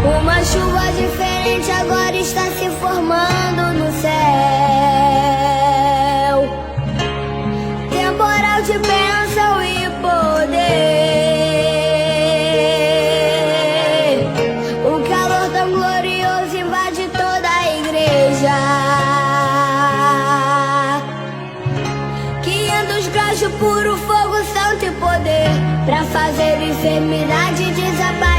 Uma chuva diferente agora está se formando no céu. Temporal de bênção e poder. Um calor tão glorioso invade toda a igreja. 500 graus de puro fogo, santo e poder, pra fazer enfermidade desaparecer.